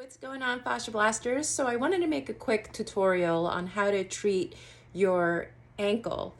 What's going on, Fasciablasters? So I wanted to make a quick tutorial on how to treat your ankle.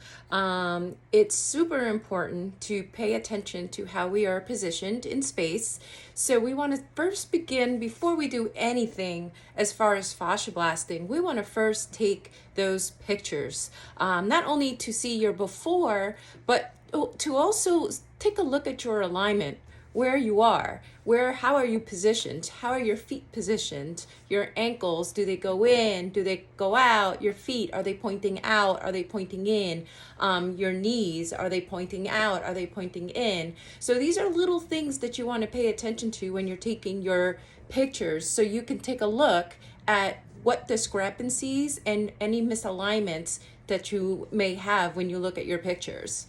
It's super important to pay attention to how we are positioned in space. So we want to first begin, before we do anything as far as fasciablasting, we want to first take those pictures, not only to see your before, but to also take a look at your alignment, where you are, how are you positioned, how are your feet positioned, your ankles, do they go in, do they go out, your feet, are they pointing out, are they pointing in, your knees, are they pointing out, are they pointing in? So these are little things that you want to pay attention to when you're taking your pictures, so you can take a look at what discrepancies and any misalignments that you may have when you look at your pictures.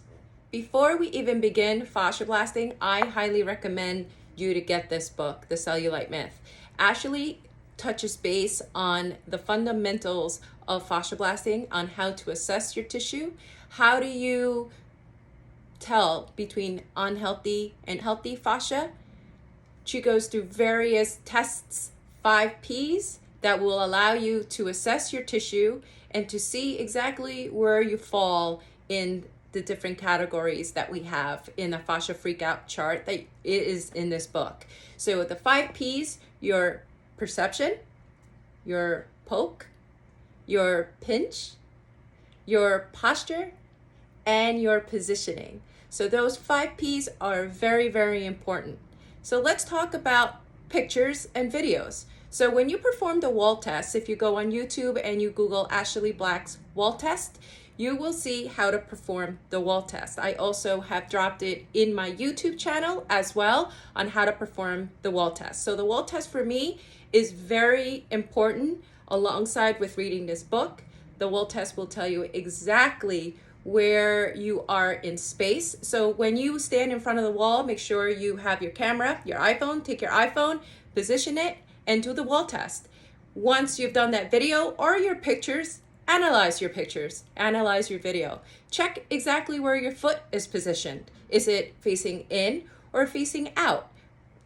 Before we even begin fasciablasting, I highly recommend you to get this book, The Cellulite Myth. Ashley touches base on the fundamentals of fasciablasting, on how to assess your tissue. How do you tell between unhealthy and healthy fascia? She goes through various tests, 5 Ps, that will allow you to assess your tissue and to see exactly where you fall in the different categories that we have in the fascia freakout chart that is in this book. So the 5 Ps, your perception, your poke, your pinch, your posture, and your positioning. So those 5 Ps are very, very important. So let's talk about pictures and videos. So when you perform the wall test, if you go on YouTube and you Google Ashley Black's wall test, you will see how to perform the wall test. I also have dropped it in my YouTube channel as well on how to perform the wall test. So the wall test for me is very important alongside with reading this book. The wall test will tell you exactly where you are in space. So when you stand in front of the wall, make sure you have your camera, your iPhone, take your iPhone, position it, and do the wall test. Once you've done that video or your pictures, analyze your pictures, analyze your video. Check exactly where your foot is positioned. Is it facing in or facing out?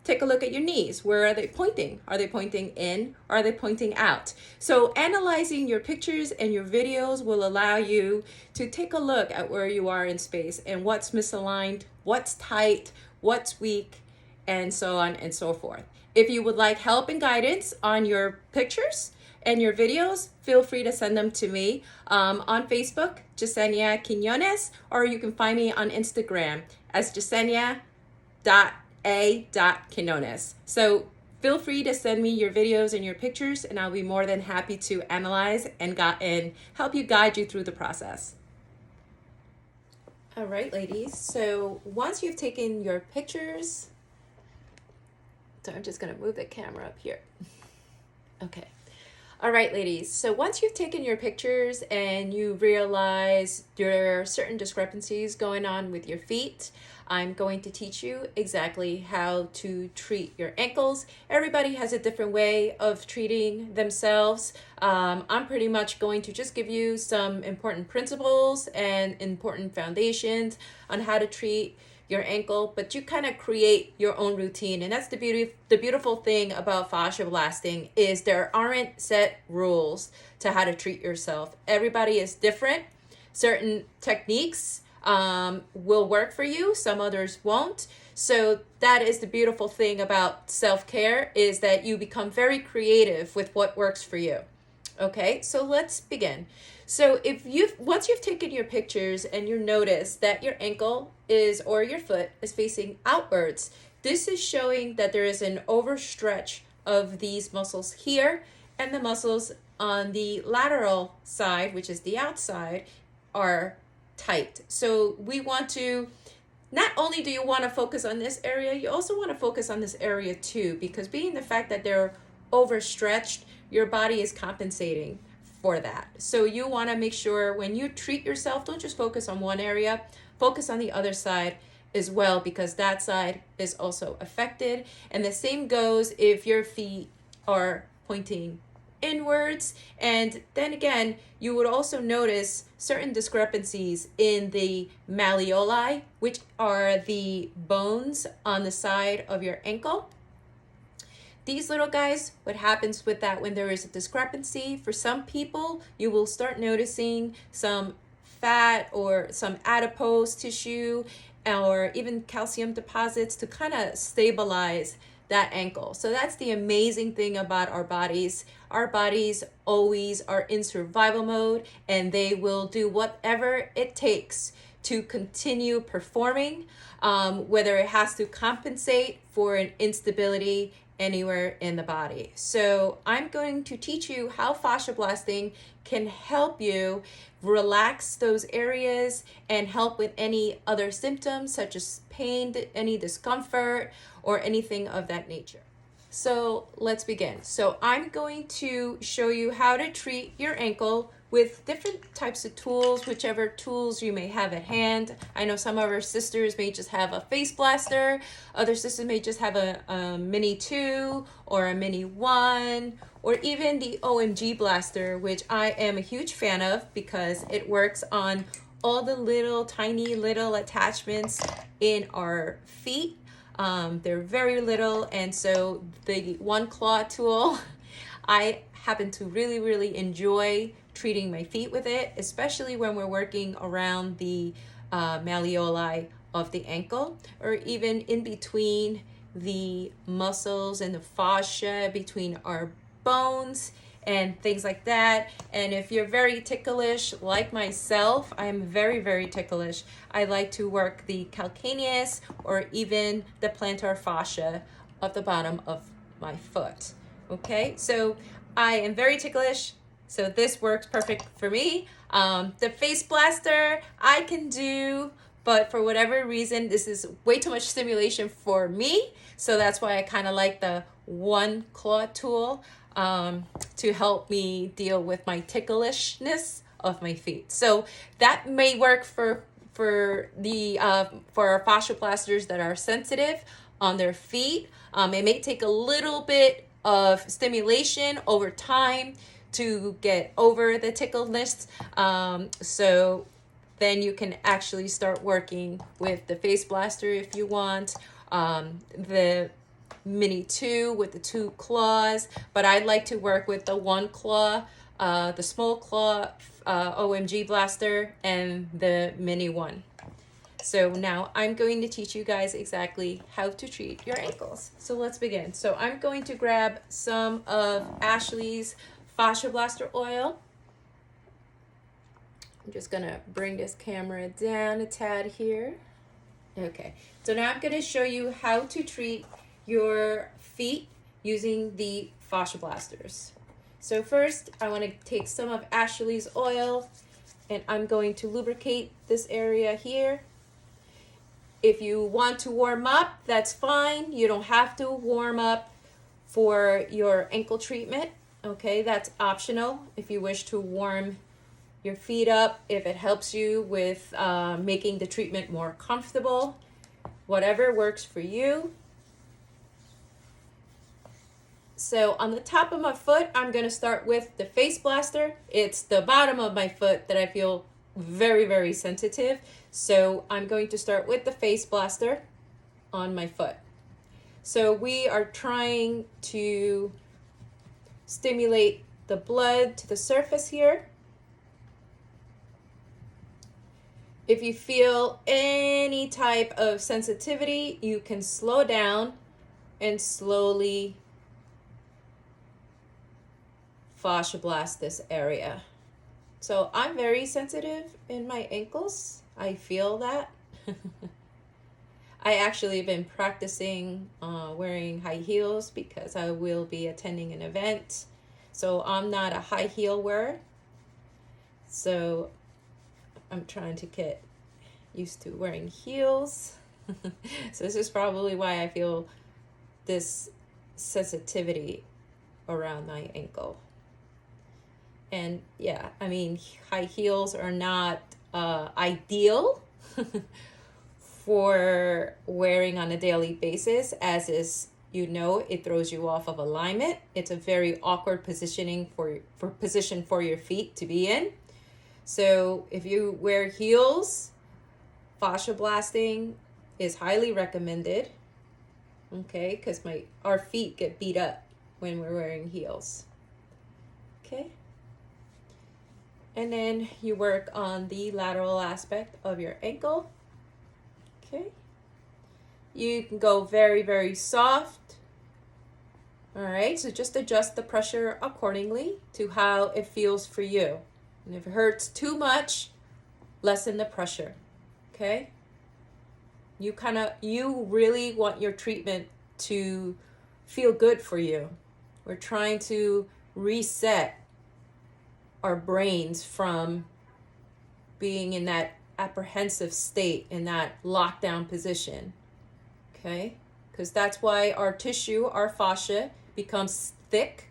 Take a look at your knees. Where are they pointing? Are they pointing in or are they pointing out? So analyzing your pictures and your videos will allow you to take a look at where you are in space and what's misaligned, what's tight, what's weak, and so on and so forth. If you would like help and guidance on your pictures and your videos, feel free to send them to me on Facebook, Yesenia Quinones, or you can find me on Instagram as Yesenia.a.Quinones. So feel free to send me your videos and your pictures, and I'll be more than happy to analyze and help you guide you through the process. All right, ladies. So once you've taken your pictures, so I'm just going to move the camera up here. Okay. All right, ladies. So once you've taken your pictures and you realize there are certain discrepancies going on with your feet, I'm going to teach you exactly how to treat your ankles. Everybody has a different way of treating themselves. I'm pretty much going to just give you some important principles and important foundations on how to treat your ankle, but you kind of create your own routine. And that's the beautiful thing about fasciablasting is there aren't set rules to how to treat yourself. Everybody is different. Certain techniques will work for you, some others won't. So that is the beautiful thing about self-care, is that you become very creative with what works for you. Okay, so let's begin. So once you've taken your pictures and you notice that your ankle or your foot is facing outwards, this is showing that there is an overstretch of these muscles here, and the muscles on the lateral side, which is the outside, are tight. So we want to, not only do you want to focus on this area, you also want to focus on this area too, because being the fact that they're overstretched, your body is compensating for that. So you want to make sure when you treat yourself, don't just focus on one area, focus on the other side as well, because that side is also affected. And the same goes if your feet are pointing inwards. And then again, you would also notice certain discrepancies in the malleoli, which are the bones on the side of your ankle. these little guys, what happens with that when there is a discrepancy, for some people, you will start noticing some fat or some adipose tissue or even calcium deposits to kind of stabilize that ankle. So that's the amazing thing about our bodies. Our bodies always are in survival mode, and they will do whatever it takes to continue performing, whether it has to compensate for an instability anywhere in the body. So I'm going to teach you how fascia blasting can help you relax those areas and help with any other symptoms such as pain, any discomfort, or anything of that nature. So let's begin. So I'm going to show you how to treat your ankle with different types of tools, whichever tools you may have at hand. I know some of our sisters may just have a face blaster. Other sisters may just have a mini 2 or a mini 1, or even the OMG blaster, which I am a huge fan of because it works on all the little tiny little attachments in our feet. They're very little, and so the one claw tool, I happen to really enjoy treating my feet with it, especially when we're working around the malleoli of the ankle, or even in between the muscles and the fascia between our bones and things like that. And if you're very ticklish like myself, I am very ticklish, I like to work the calcaneus or even the plantar fascia of the bottom of my foot. Okay, so I am very ticklish, so this works perfect for me. The face blaster I can do, but for whatever reason, this is way too much stimulation for me. So that's why I kind of like the one claw tool to help me deal with my ticklishness of my feet. So that may work for our fascia blasters that are sensitive on their feet. It may take a little bit of stimulation over time to get over the tickleness. So then you can actually start working with the face blaster if you want. The mini 2 with the 2 claws, but I like to work with the 1 claw, the small claw OMG blaster, and the mini 1. So now I'm going to teach you guys exactly how to treat your ankles. So let's begin. So I'm going to grab some of Ashley's Fasciablaster oil. I'm just gonna bring this camera down a tad here. Okay, so now I'm gonna show you how to treat your feet using the fascia blasters. So first, I want to take some of Ashley's oil, and I'm going to lubricate this area here. If you want to warm up, that's fine. You don't have to warm up for your ankle treatment. Okay, that's optional if you wish to warm your feet up, if it helps you with making the treatment more comfortable. Whatever works for you. So on the top of my foot, I'm going to start with the face blaster. It's the bottom of my foot that I feel very sensitive. So I'm going to start with the face blaster on my foot. So we are trying to stimulate the blood to the surface here. If you feel any type of sensitivity, you can slow down and slowly fascia blast this area. So I'm very sensitive in my ankles. I feel that. I actually have been practicing wearing high heels because I will be attending an event. So I'm not a high heel wearer. So I'm trying to get used to wearing heels. So this is probably why I feel this sensitivity around my ankle. And yeah, I mean, high heels are not ideal for wearing on a daily basis, as is, you know, it throws you off of alignment. It's a very awkward position for your feet to be in. So if you wear heels, fascia blasting is highly recommended. okay? Because our feet get beat up when we're wearing heels, okay? And then you work on the lateral aspect of your ankle, okay? You can go very, very soft. All right, so just adjust the pressure accordingly to how it feels for you. And if it hurts too much, lessen the pressure, okay? You really want your treatment to feel good for you. We're trying to reset our brains from being in that apprehensive state, in that lockdown position, okay? Because that's why our tissue, our fascia, becomes thick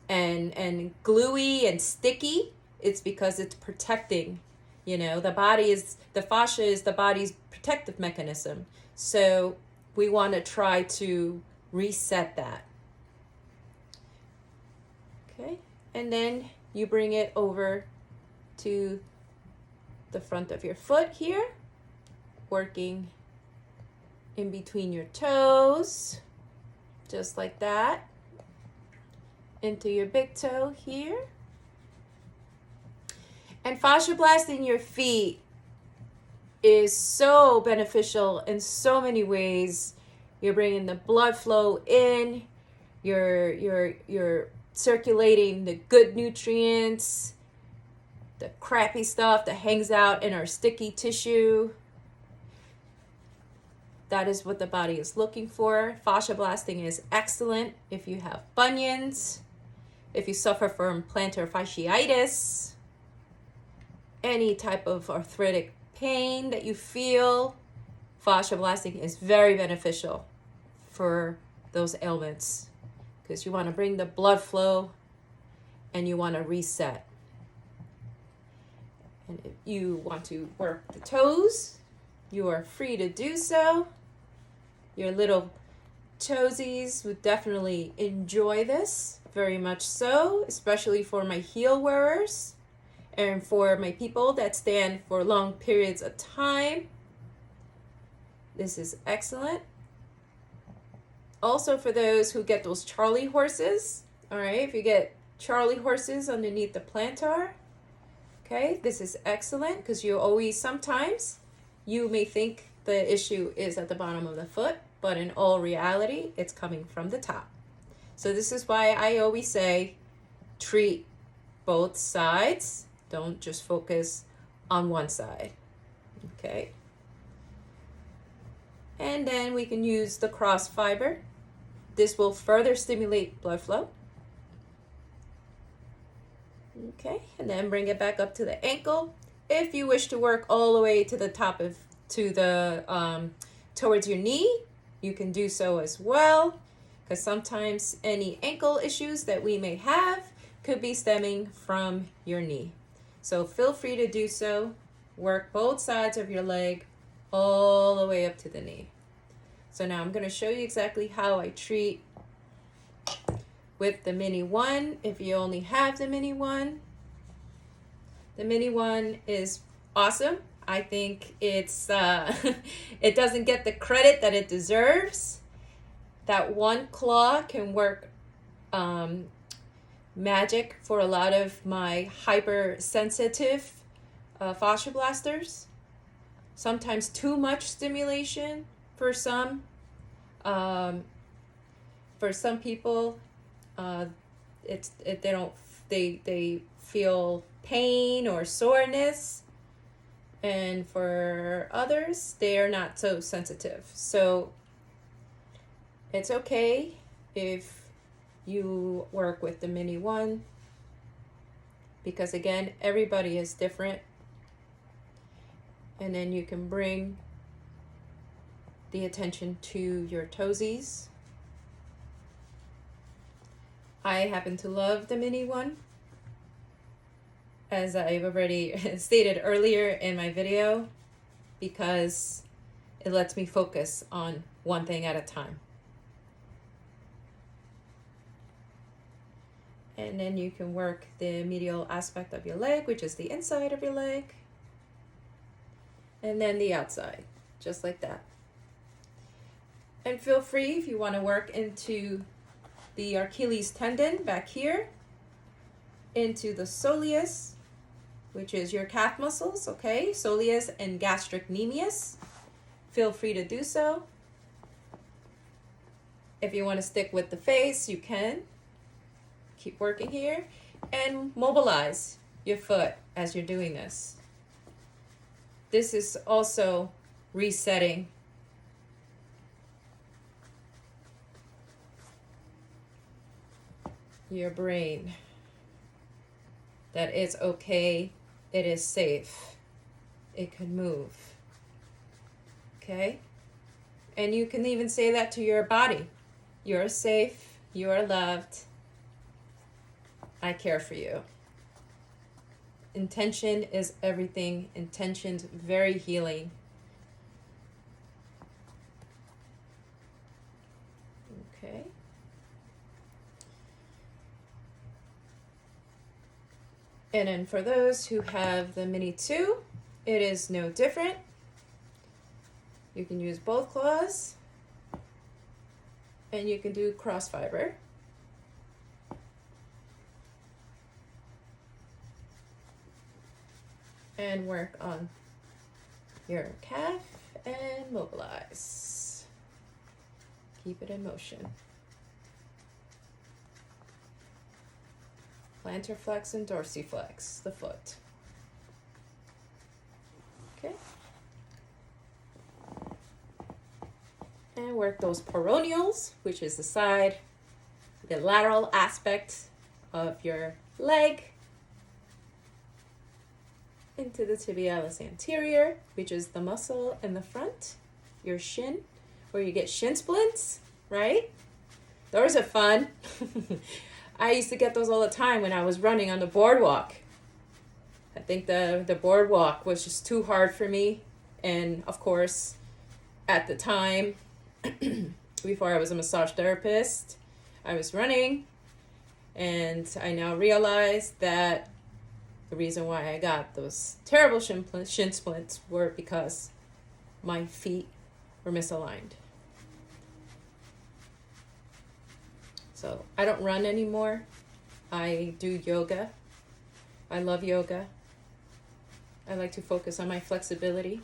and gluey and sticky. It's because it's protecting, the fascia is the body's protective mechanism. So we want to try to reset that. Okay, and then you bring it over to the front of your foot here, working in between your toes, just like that, into your big toe here. And fascia blasting your feet is so beneficial in so many ways. You're bringing the blood flow in, you're circulating the good nutrients, the crappy stuff that hangs out in our sticky tissue. That is what the body is looking for. Fascia blasting is excellent if you have bunions, if you suffer from plantar fasciitis, any type of arthritic pain that you feel. Fascia blasting is very beneficial for those ailments because you want to bring the blood flow and you want to reset. And if you want to work the toes, you are free to do so. Your little toesies would definitely enjoy this, very much so, especially for my heel wearers and for my people that stand for long periods of time. This is excellent. Also for those who get those Charlie horses, all right, if you get Charlie horses underneath the plantar, okay, this is excellent because sometimes you may think the issue is at the bottom of the foot, but in all reality, it's coming from the top. So this is why I always say, treat both sides. Don't just focus on one side, okay? And then we can use the cross fiber. This will further stimulate blood flow. Okay, and then bring it back up to the ankle. If you wish to work all the way to the top towards your knee, you can do so as well, because sometimes any ankle issues that we may have could be stemming from your knee. So feel free to do so. Work both sides of your leg all the way up to the knee. So now I'm going to show you exactly how I treat with the mini one. If you only have the mini one is awesome. I think it's it doesn't get the credit that it deserves. That one claw can work magic for a lot of my hypersensitive fasciablasters. Sometimes too much stimulation for some. For some people, they feel pain or soreness, and for others, they are not so sensitive. So it's okay if you work with the mini one, because again, everybody is different. And then you can bring the attention to your toesies. I happen to love the mini one, as I've already stated earlier in my video, because it lets me focus on one thing at a time. And then you can work the medial aspect of your leg, which is the inside of your leg, and then the outside, just like that. And feel free if you want to work into the Achilles tendon back here, into the soleus, which is your calf muscles, okay? Soleus and gastrocnemius. Feel free to do so. If you want to stick with the face, you can. Keep working here. And mobilize your foot as you're doing this. This is also resetting your brain that it's okay, it is safe, it can move, okay? And you can even say that to your body. You're safe, you are loved, I care for you. Intention is everything. Intention's very healing. Okay. And then for those who have the Mini 2, it is no different. You can use both claws, and you can do cross fiber. And work on your calf and mobilize. Keep it in motion. Plantar flex and dorsiflex, the foot. Okay. And work those peroneals, which is the side, the lateral aspect of your leg, into the tibialis anterior, which is the muscle in the front, your shin, where you get shin splints, right? Those are fun. I used to get those all the time when I was running on the boardwalk. I think the boardwalk was just too hard for me. And of course, at the time, before I was a massage therapist, I was running. And I now realize that the reason why I got those terrible shin splints were because my feet were misaligned. So I don't run anymore. I do yoga. I love yoga. I like to focus on my flexibility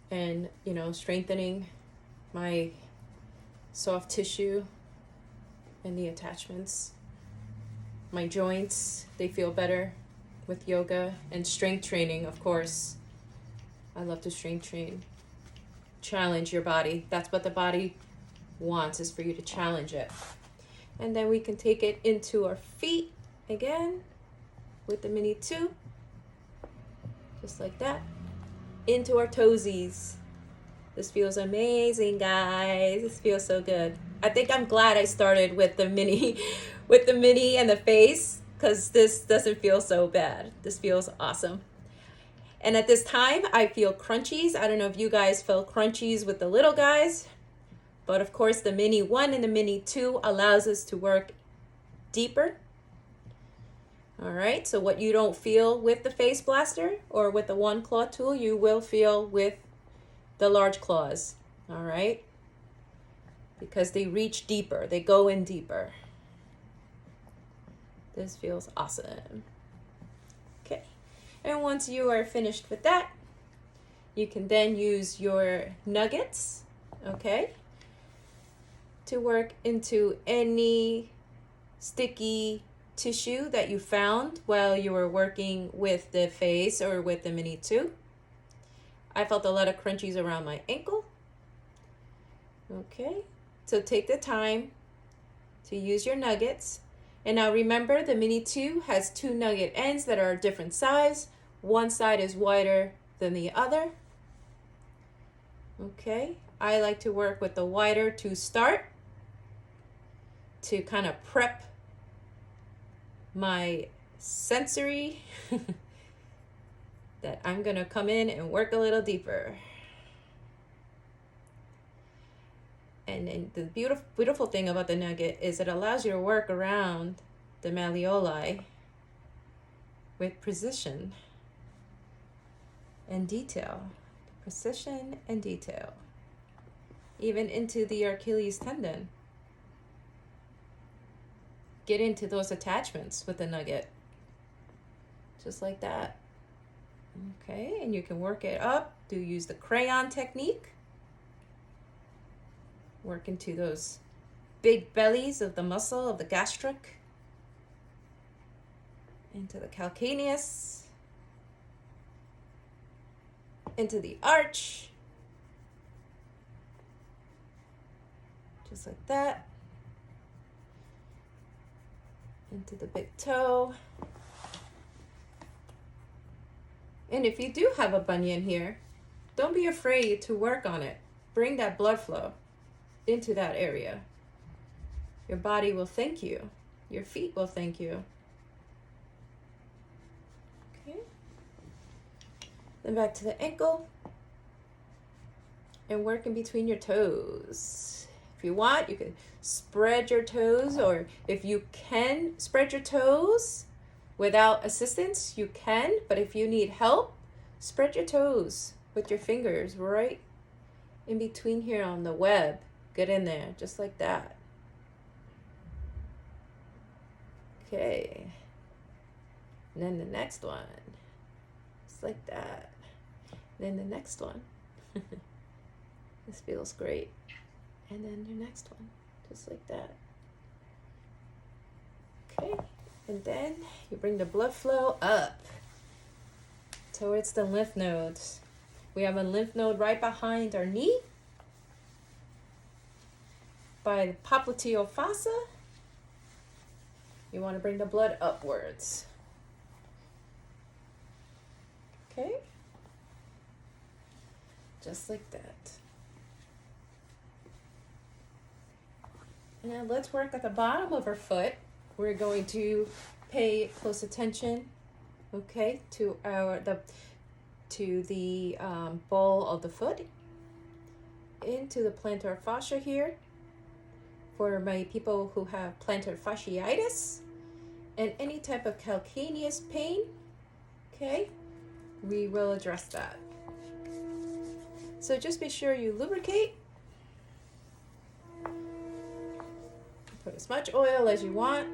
and, strengthening my soft tissue and the attachments. My joints, they feel better with yoga, and strength training, of course. I love to strength train. Challenge your body. That's what the body wants, is for you to challenge it. And then we can take it into our feet again with the Mini 2. Just like that. Into our toesies. This feels amazing, guys. This feels so good. I think I'm glad I started with the Mini and the face, because this doesn't feel so bad. This feels awesome. And at this time, I feel crunchies. I don't know if you guys felt crunchies with the little guys. But of course, the Mini 1 and the Mini 2 allows us to work deeper. All right, so what you don't feel with the Face Blaster or with the one claw tool, you will feel with the large claws. All right, because they reach deeper, they go in deeper. This feels awesome. Okay, and once you are finished with that, you can then use your nuggets, okay, to work into any sticky tissue that you found while you were working with the face or with the Mini 2. I felt a lot of crunchies around my ankle. Okay, so take the time to use your nuggets. And now remember, the Mini 2 has 2 nugget ends that are a different size. One side is wider than the other. Okay, I like to work with the wider to start, to kind of prep my sensory that I'm gonna come in and work a little deeper. And the beautiful thing about the nugget is it allows you to work around the malleoli with precision and detail. Precision and detail. even into the Achilles tendon. Get into those attachments with the nugget. Just like that. Okay, and you can work it up. Use the crayon technique. Work into those big bellies of the muscle of the gastric. Into the calcaneus. Into the arch. Just like that. Into the big toe. And if you do have a bunion here, don't be afraid to work on it. Bring that blood flow into that area. Your body will thank you. Your feet will thank you. Okay. Then back to the ankle. And work in between your toes. If you want, you can spread your toes, or if you can spread your toes without assistance, you can, but if you need help, spread your toes with your fingers right in between here on the web. Get in there, just like that. Okay. And then the next one, just like that. And then the next one. This feels great. And then your next one, just like that. Okay. And then you bring the blood flow up towards the lymph nodes. We have a lymph node right behind our knee by the popliteal fossa. You want to bring the blood upwards. Okay? Just like that. And now let's work at the bottom of our foot. We're going to pay close attention, okay, to the ball of the foot, into the plantar fascia here. For my people who have plantar fasciitis and any type of calcaneus pain, okay, we will address that. So just be sure you lubricate. Put as much oil as you want.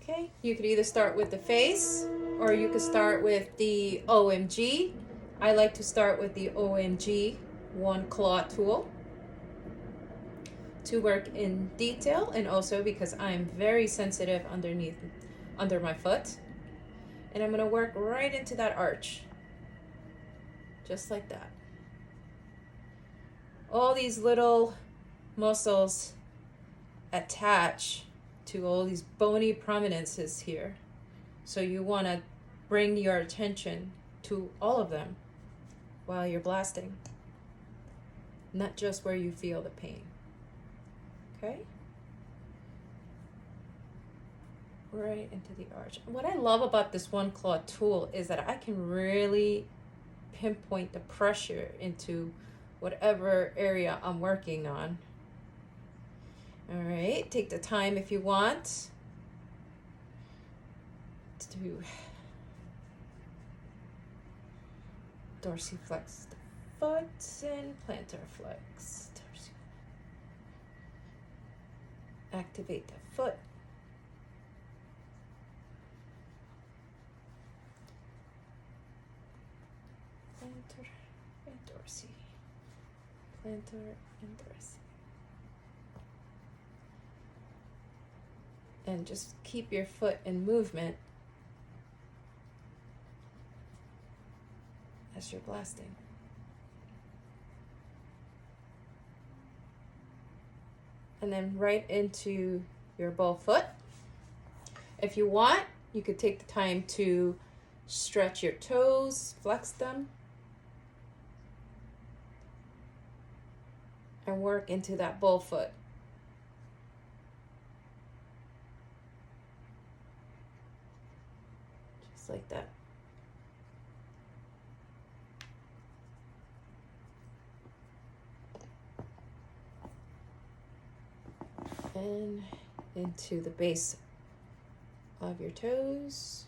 Okay, you could either start with the face or you could start with the OMG. I like to start with the OMG one claw tool to work in detail, and also because I'm very sensitive under my foot. And I'm gonna work right into that arch. Just like that. All these little muscles attach to all these bony prominences here. So you want to bring your attention to all of them while you're blasting, not just where you feel the pain. Okay? Right into the arch. What I love about this one claw tool is that I can really pinpoint the pressure into whatever area I'm working on. All right, take the time if you want to dorsiflex the foot and plantar flex. Activate the foot. Plantar and dorsi. Plantar and dorsi. And just keep your foot in movement as you're blasting. And then right into your ball foot. If you want, you could take the time to stretch your toes, flex them, and work into that ball foot. Just like that. And into the base of your toes.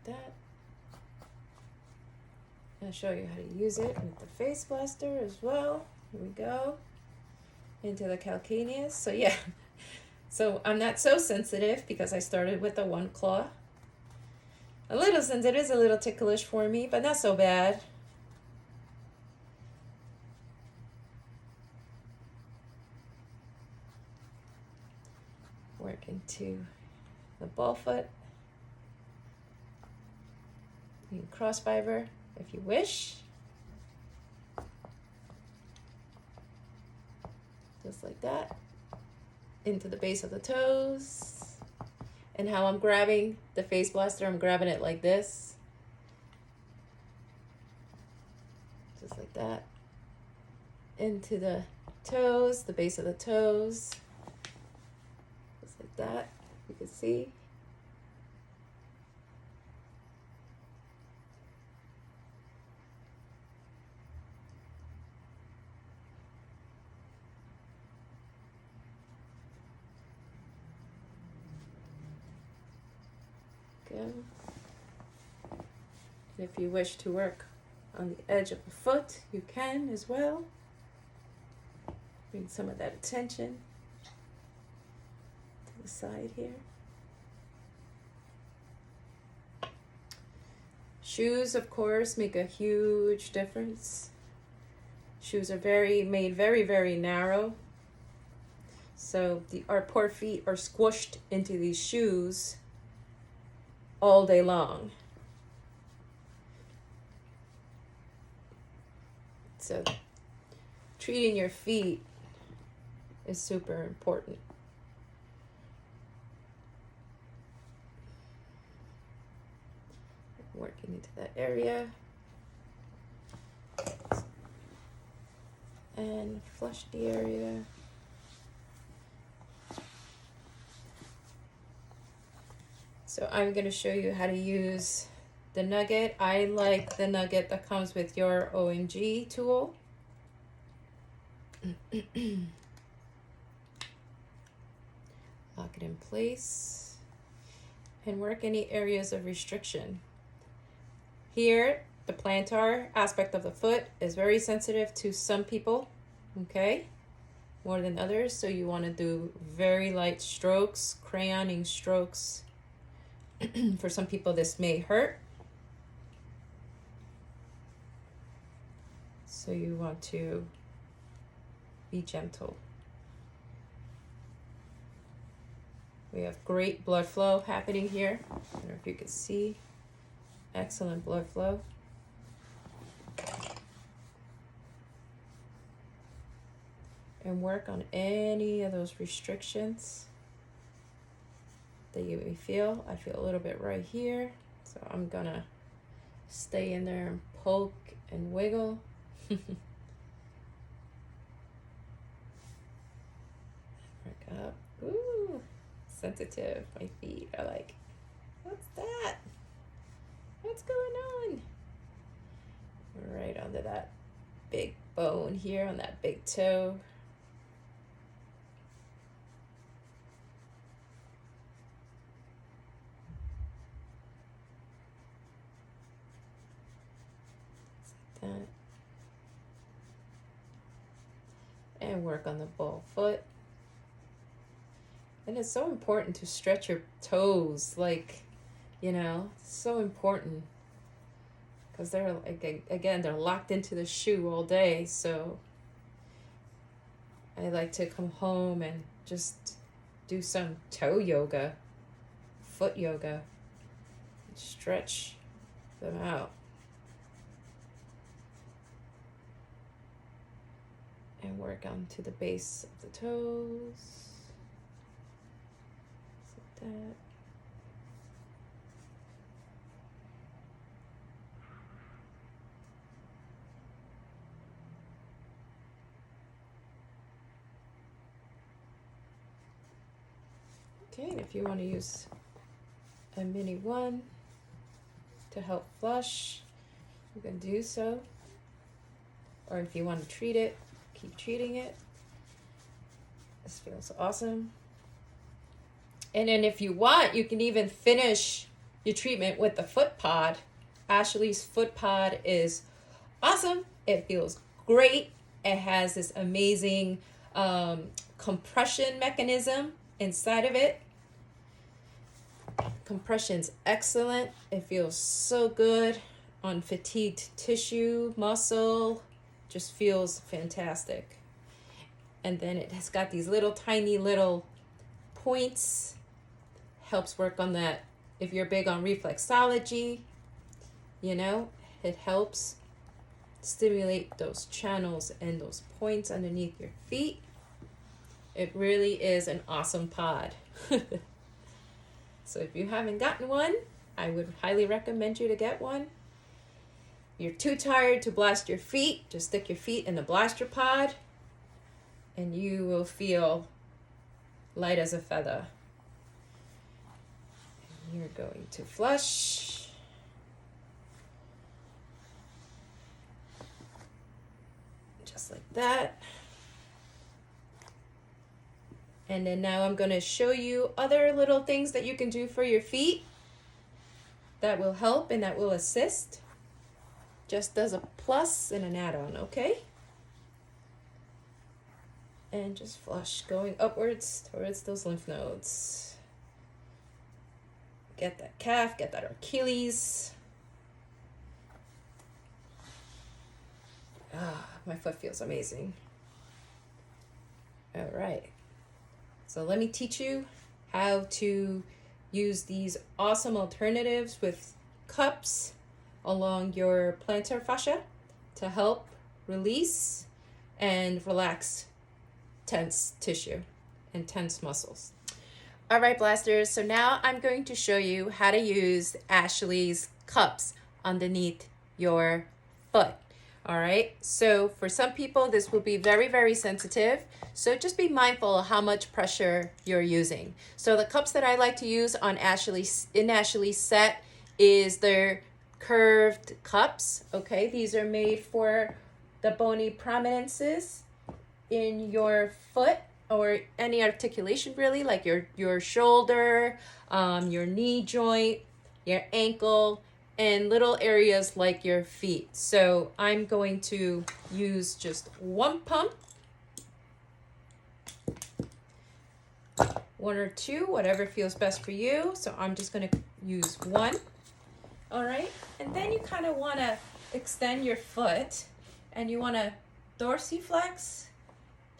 that. I'll show you how to use it with the Fasciablaster as well. Here we go. Into the calcaneus. So yeah, so I'm not so sensitive because I started with the one claw. A little, since it is a little ticklish for me, but not so bad. Work into the ball foot. You can cross fiber if you wish. Just like that. Into the base of the toes. And how I'm grabbing the Fasciablaster, I'm grabbing it like this. Just like that. Into the toes, the base of the toes. Just like that, you can see. And if you wish to work on the edge of the foot, you can as well. Bring some of that attention to the side here. Shoes, of course, make a huge difference. Shoes are made very, very narrow. So our poor feet are squished into these shoes all day long. So treating your feet is super important. Working into that area. And flush the area. So I'm going to show you how to use the nugget. I like the nugget that comes with your OMG tool. Lock it in place and work any areas of restriction. Here, the plantar aspect of the foot is very sensitive to some people, okay, more than others. So you want to do very light strokes, crayoning strokes. For some people, this may hurt. So you want to be gentle. We have great blood flow happening here. I don't know if you can see. Excellent blood flow. And work on any of those restrictions that you may feel. I feel a little bit right here. So I'm gonna stay in there and poke and wiggle. Work up. Ooh, sensitive. My feet are like, what's that? What's going on? Right under that big bone here on that big toe. Like that. And work on the ball foot. And it's so important to stretch your toes, like, you know, so important. Because they're, like, again, they're locked into the shoe all day. So I like to come home and just do some toe yoga, foot yoga, stretch them out. And work onto the base of the toes. Like that. Okay, and if you want to use a mini one to help flush, you can do so. Or if you want to treat it, keep treating it. This feels awesome. And then if you want, you can even finish your treatment with the foot pod. Ashley's foot pod is awesome. It feels great. It has this amazing compression mechanism inside of it. Compression's excellent. It feels so good on fatigued tissue, muscle. Just feels fantastic. And then it has got these little tiny little points. Helps work on that. If you're big on reflexology, you know, it helps stimulate those channels and those points underneath your feet. It really is an awesome pod. So if you haven't gotten one, I would highly recommend you to get one. If you're too tired to blast your feet, just stick your feet in the blaster pod and you will feel light as a feather. And you're going to flush. Just like that. And then now I'm going to show you other little things that you can do for your feet that will help and that will assist. Just as a plus and an add-on, okay? And just flush going upwards towards those lymph nodes. Get that calf, get that Achilles. Ah, my foot feels amazing. All right. So let me teach you how to use these awesome alternatives with cups along your plantar fascia to help release and relax tense tissue and tense muscles. All right, blasters. So now I'm going to show you how to use Ashley's cups underneath your foot. All right. So for some people, this will be very, very sensitive. So just be mindful of how much pressure you're using. So the cups that I like to use on Ashley's set is their curved cups. Okay. These are made for the bony prominences in your foot or any articulation really, like your shoulder, your knee joint, your ankle, and little areas like your feet. So I'm going to use just one pump, one or two, whatever feels best for you. So I'm just going to use one. All right. And then you kind of want to extend your foot and you want to dorsiflex,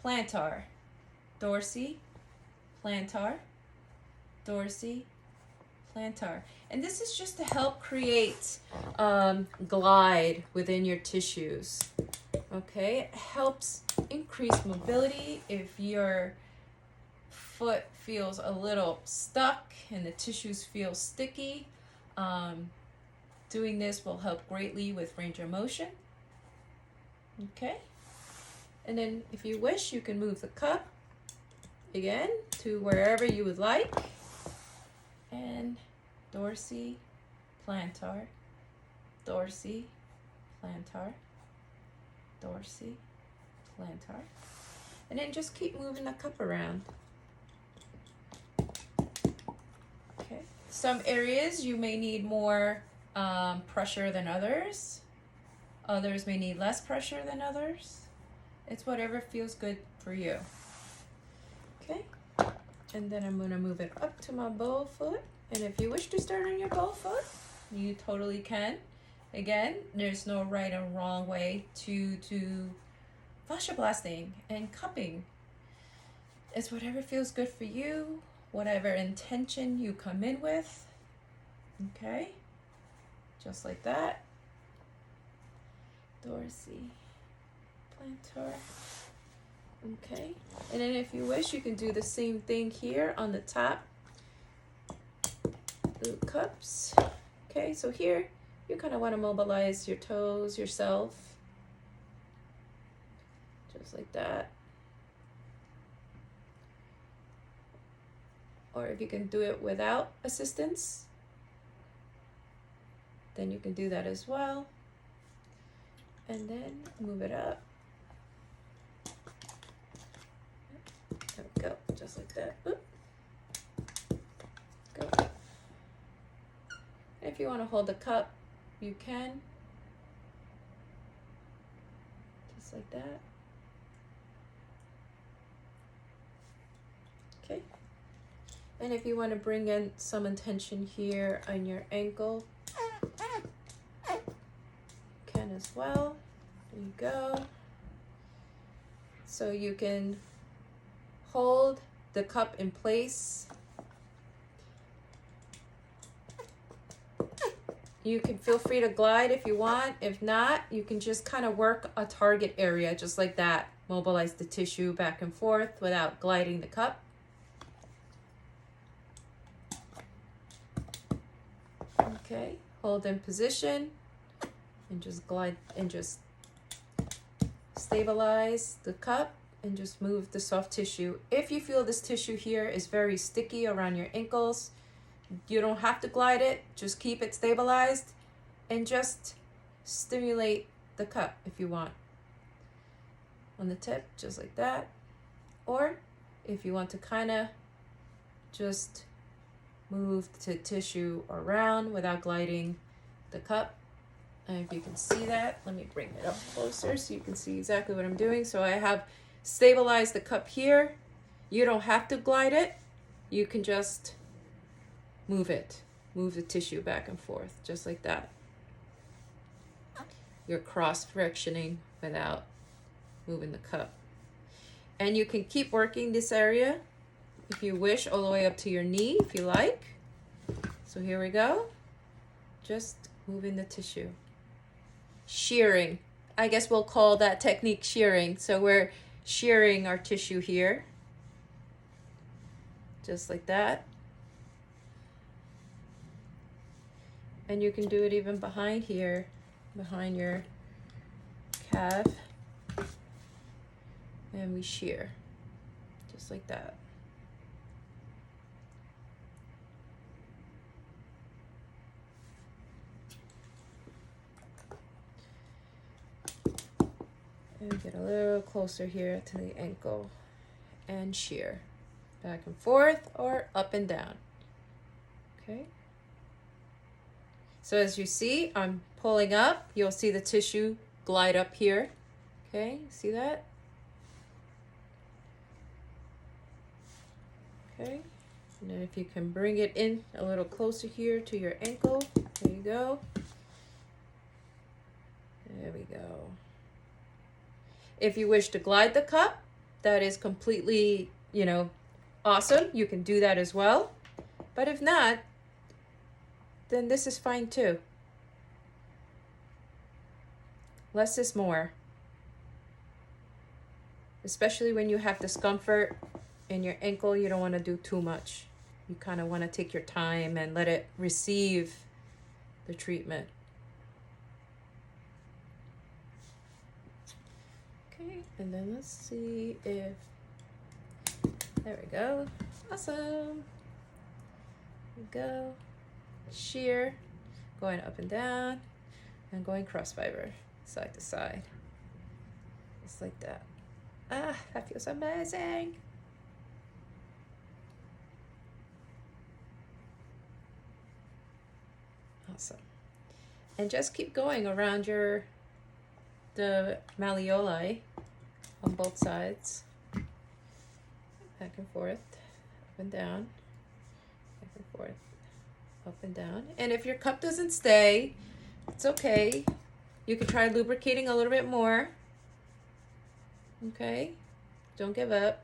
plantar, dorsi, plantar, dorsi, plantar. And this is just to help create glide within your tissues. Okay, it helps increase mobility if your foot feels a little stuck and the tissues feel sticky. Doing this will help greatly with range of motion. Okay, and then if you wish, you can move the cup again to wherever you would like. And dorsi, plantar, dorsi, plantar, dorsi, plantar. And then just keep moving the cup around. Okay. Some areas you may need more pressure than others. Others may need less pressure than others. It's whatever feels good for you. Okay. And then I'm going to move it up to my bow foot. And if you wish to start on your bow foot, you totally can. Again, there's no right or wrong way to fasciablasting and cupping. It's whatever feels good for you, whatever intention you come in with. Okay, just like that. Dorsi, plantar. Okay, and then if you wish, you can do the same thing here on the top. Cups. Okay, so here you kind of want to mobilize your toes yourself, just like that. Or if you can do it without assistance, then you can do that as well. And then move it up. There we go, just like that. Oop. Go. if you want to hold the cup, you can. Just like that. Okay. And if you want to bring in some tension here on your ankle, you can as well. There you go. So you can hold the cup in place. You can feel free to glide if you want. If not, you can just kind of work a target area just like that. Mobilize the tissue back and forth without gliding the cup. Okay, hold in position and just glide and just stabilize the cup and just move the soft tissue. If you feel this tissue here is very sticky around your ankles, you don't have to glide it, just keep it stabilized and just stimulate the cup if you want. On the tip, just like that. Or if you want to kind of just move the tissue around without gliding the cup. And if you can see that, let me bring it up closer so you can see exactly what I'm doing. So I have stabilized the cup here. You don't have to glide it. You can just move it. Move the tissue back and forth, just like that. You're cross-frictioning without moving the cup. And you can keep working this area if you wish, all the way up to your knee if you like. So here we go. Just moving the tissue. Shearing. I guess we'll call that technique shearing. So we're shearing our tissue here. Just like that. And you can do it even behind here, behind your calf. And we shear, just like that. And get a little closer here to the ankle and shear. Back and forth or up and down. Okay. So as you see, I'm pulling up. You'll see the tissue glide up here. Okay, see that? Okay, and then if you can bring it in a little closer here to your ankle. There you go. There we go. If you wish to glide the cup, that is completely, awesome. You can do that as well. But if not, then this is fine too. Less is more. Especially when you have discomfort in your ankle, you don't want to do too much. You kind of want to take your time and let it receive the treatment. Okay, and then let's see if, there we go. Awesome. There we go. Shear, going up and down, and going cross fiber, side to side. Just like that. Ah, that feels amazing. Awesome. And just keep going around the malleoli on both sides. Back and forth, up and down, back and forth, up and down. And if your cup doesn't stay, it's okay. You can try lubricating a little bit more. Okay, don't give up.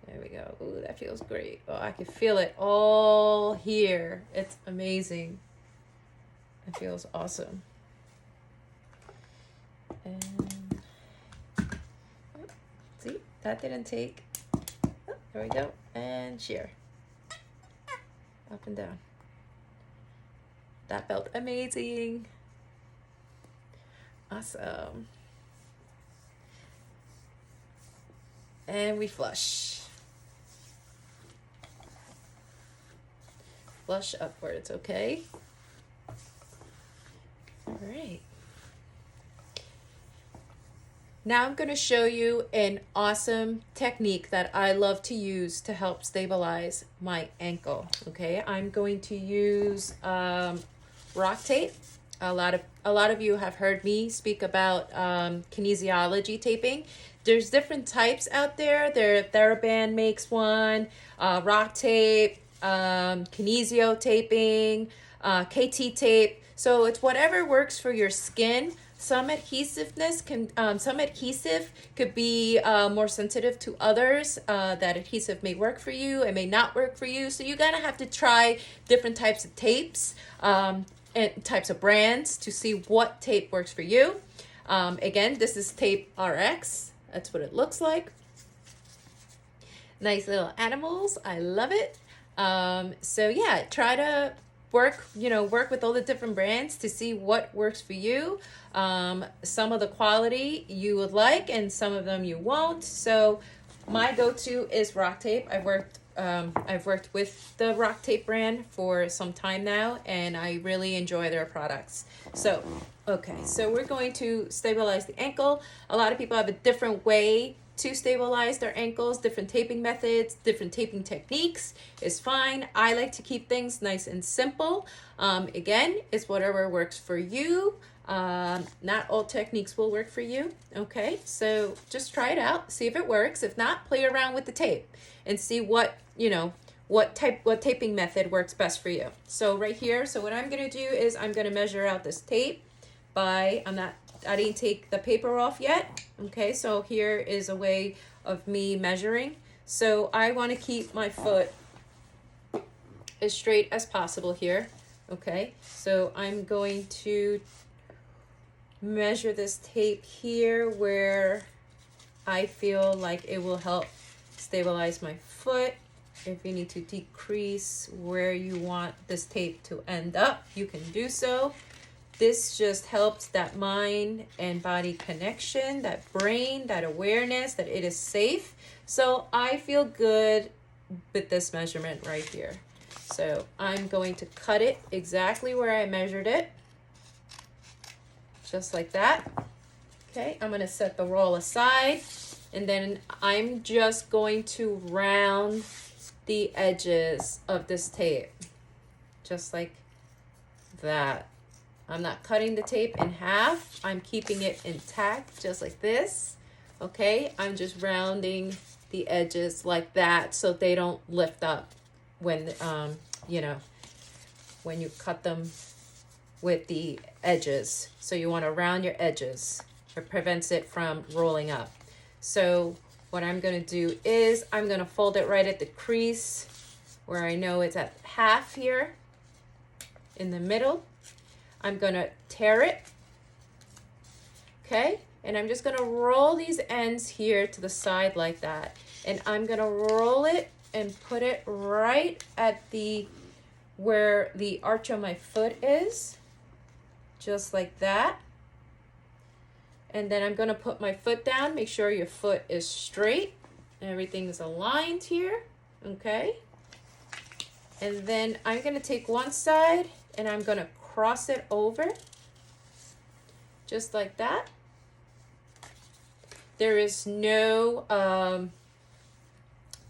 There we go. Ooh, that feels great. Oh, I can feel it all here. It's amazing. It feels awesome. And see, that didn't take. Oh, there we go. And shear. Up and down. That felt amazing. Awesome. And we flush. Flush upwards, okay? All right. Now I'm going to show you an awesome technique that I love to use to help stabilize my ankle. Okay, I'm going to use rock tape. A lot of you have heard me speak about kinesiology taping. There's different types out there. TheraBand makes one, rock tape, kinesio taping, KT tape. So it's whatever works for your skin. Some adhesiveness can, some adhesive could be more sensitive to others. That adhesive may work for you, it may not work for you. So you're gonna have to try different types of tapes and types of brands to see what tape works for you. Again, this is tape RX. That's what it looks like. Nice little animals. I love it. So yeah, try to work with all the different brands to see what works for you. Some of the quality you would like and some of them you won't. So my go-to is rock tape. I've worked with the rock tape brand for some time now, and I really enjoy their products. So okay, so we're going to stabilize the ankle. A lot of people have a different way to stabilize their ankles. Different taping methods, different taping techniques is fine. I like to keep things nice and simple. Again, it's whatever works for you. Not all techniques will work for you. Okay, so just try it out, see if it works. If not, play around with the tape and see what taping method works best for you. So right here, so what I'm gonna do is I'm gonna measure out this tape by, I didn't take the paper off yet. Okay, so here is a way of me measuring. So I want to keep my foot as straight as possible here. Okay, so I'm going to measure this tape here where I feel like it will help stabilize my foot. If you need to decrease where you want this tape to end up, you can do so. This just helps that mind and body connection, that brain, that awareness that it is safe. So I feel good with this measurement right here. So I'm going to cut it exactly where I measured it, just like that. Okay, I'm going to set the roll aside, and then I'm just going to round the edges of this tape, just like that. I'm not cutting the tape in half. I'm keeping it intact, just like this. Okay, I'm just rounding the edges like that so they don't lift up when, when you cut them with the edges. So you want to round your edges. It prevents it from rolling up. So what I'm going to do is I'm going to fold it right at the crease where I know it's at half here in the middle. I'm going to tear it, okay? And I'm just going to roll these ends here to the side like that. And I'm going to roll it and put it right at where the arch of my foot is, just like that. And then I'm going to put my foot down. Make sure your foot is straight. Everything is aligned here, okay? And then I'm going to take one side and I'm going to cross it over, just like that. There is no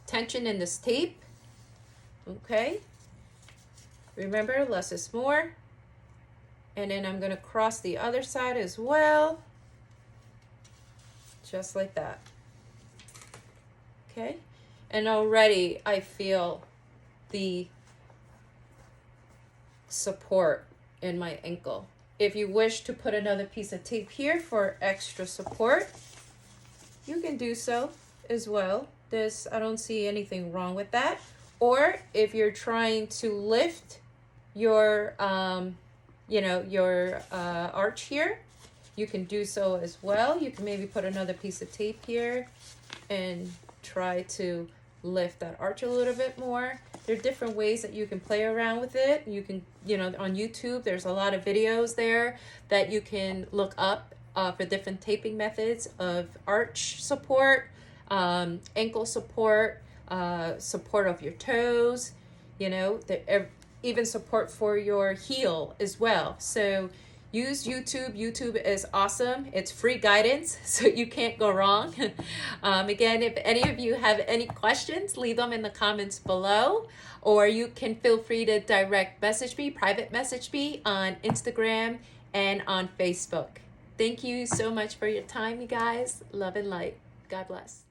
tension in this tape, okay? Remember, less is more. And then I'm going to cross the other side as well, just like that. Okay? And already I feel the support in my ankle. If you wish to put another piece of tape here for extra support, you can do so as well. I don't see anything wrong with that. Or if you're trying to lift your arch here, you can do so as well. You can maybe put another piece of tape here and try to lift that arch a little bit more. There are different ways that you can play around with it. You can, on YouTube, there's a lot of videos there that you can look up for different taping methods of arch support, ankle support, support of your toes, even support for your heel as well. So use YouTube. YouTube is awesome. It's free guidance, so you can't go wrong. Again, if any of you have any questions, leave them in the comments below, or you can feel free to direct message me, private message me on Instagram and on Facebook. Thank you so much for your time, you guys. Love and light. God bless.